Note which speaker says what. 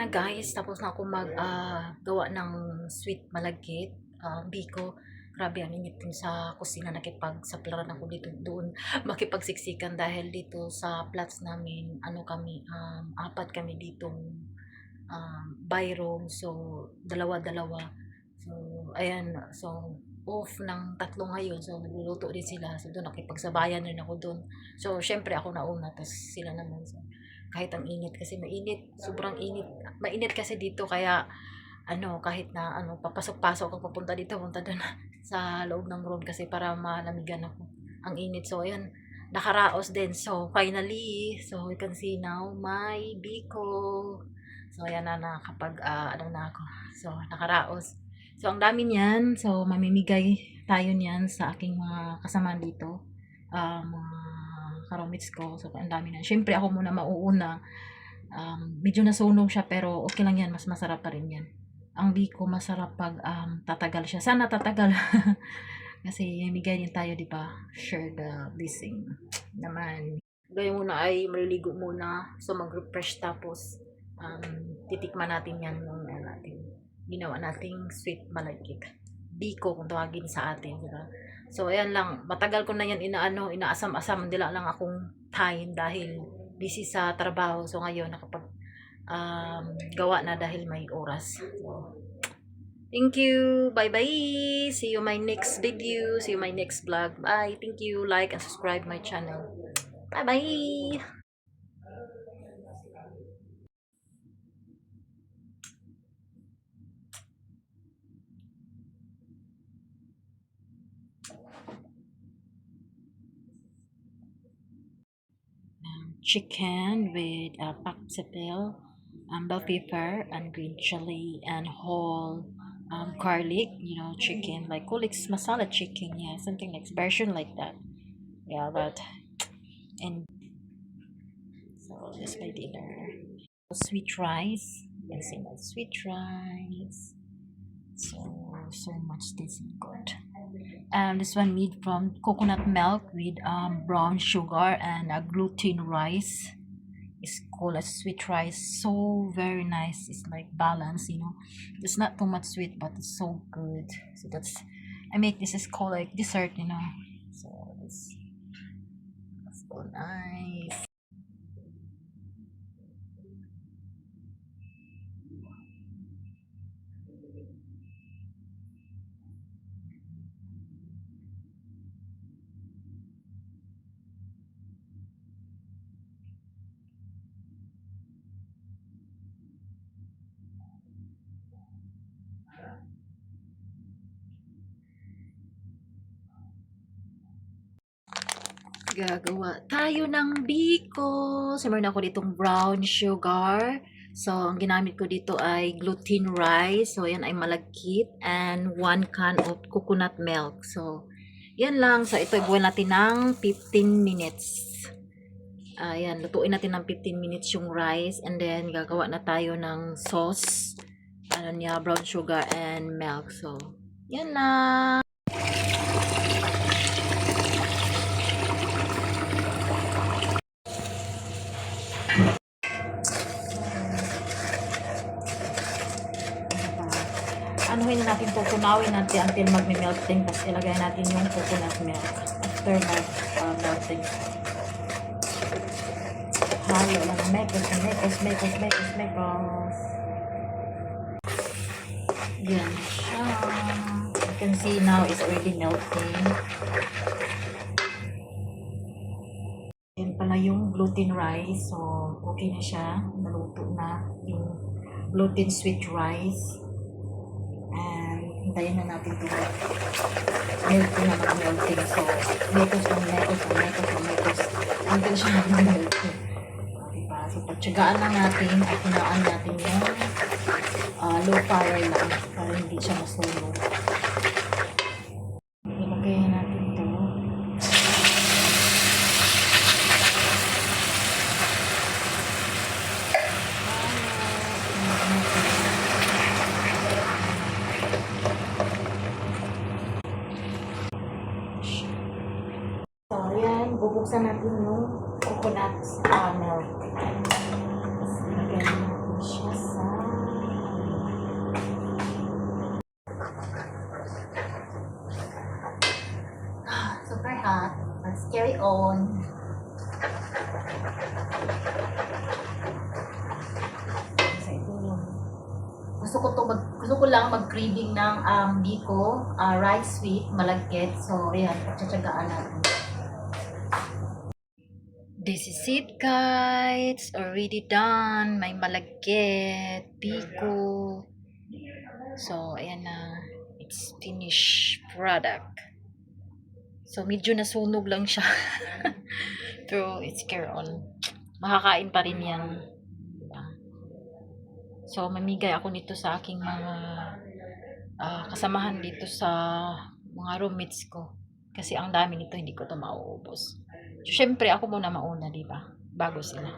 Speaker 1: na guys, tapos na ako gawa ng sweet malagkit, biko. Grabe ang init din sa kusina, nakipagsaplaran ako dito doon, makipagsiksikan dahil dito sa flats namin, ano kami, apat kami ditong by room, so dalawa-dalawa. So ayan, so off ng tatlo ngayon, so nagluluto din sila, so doon nakipagsabayan rin ako doon. So syempre ako nauna, tapos sila naman. So, kahit ang init kasi mainit, sobrang init. Mainit kasi dito kaya ano, kahit na ano, papasok-pasok ako papunta dito, punta doon sa loob ng room kasi para malamigan ako. Ang init. So ayan, nakaraos din. So finally, so you can see now my biko. So ayan na nakapag ano na ako. So nakaraos. So ang dami niyan. So mamimigay tayo niyan sa aking mga kasama dito. Mga karoommates ko. So ang dami na. Syempre ako muna mauuna. Medyo nasunog siya pero okay lang yan. Mas masarap pa rin yan. Ang biko masarap pag tatagal siya. Sana tatagal. Kasi bigay din tayo, di ba? Share the blessing naman. Ngayon muna ay maliligo muna. So mag-refresh tapos titikman natin yan yung natin. Ginawa nating sweet malagkit. Biko kung tawagin sa atin, di ba? So ayan lang, matagal ko na yan inaasam-asam, hindi lang akong time dahil busy sa trabaho. So ngayon nakapag gawa na dahil may oras. So, thank you. Bye-bye. See you my next video. See you my next vlog. Bye. Thank you. Like and subscribe my channel. Bye-bye. Chicken with popsicle, bell pepper, and green chili, and whole garlic. You know, chicken like Kulik's masala chicken. Yeah, something like version like that. Yeah, but and so that's my dinner. Sweet rice. You can see my sweet rice. So much tasty good. This one made from coconut milk with brown sugar and a gluten rice. It's called a sweet rice. So very nice. It's like balanced, you know. It's not too much sweet, but it's so good. So that's I make this is called like dessert, you know. So that's so nice. Gagawa tayo ng biko. So, meron ako ditong brown sugar. So, ang ginamit ko dito ay gluten rice. So, yan ay malagkit. And 1 can of coconut milk. So, yan lang. So, ito i-boil natin ng 15 minutes. Ayan, lutuin natin ng 15 minutes yung rice. And then, gagawa na tayo ng sauce. Ano niya, brown sugar and milk. So, yan lang. Anuhin na natin to, tunawin natin until magme-melting, tapos ilagay natin yung coconut milk after melting. Halo lang, mekos. Yan siya. You can see now it's already melting. Yan pala yung gluten rice, so okay na siya, naluto na yung gluten sweet rice. And hintayin na natin ito melting na mag-melting. So mekos until siya mag-melting. Diba? So pagtsagaan na natin at hinaan natin yung low fire lang para hindi siya masunog. Ilagay na natin ito. So, ayan, bubuksan natin yung coconut milk. Tapos, ilagay natin siya sa on. Kasi ito yung gusto ko lang mag-craving ng biko, rice sweet, malagkit. So, ayan, pagtsatsagaan natin. This is it, guys. Already done. May malagkit, biko. So, ayan na. It's finished product. So, medyo nasunog lang siya. Pero, it's care on. Makakain pa rin yan. Diba? So, mamigay ako nito sa aking mga kasamahan dito sa mga roommates ko. Kasi ang dami nito, hindi ko to mauubos. So, syempre, ako muna mauna, di ba? Bago sila.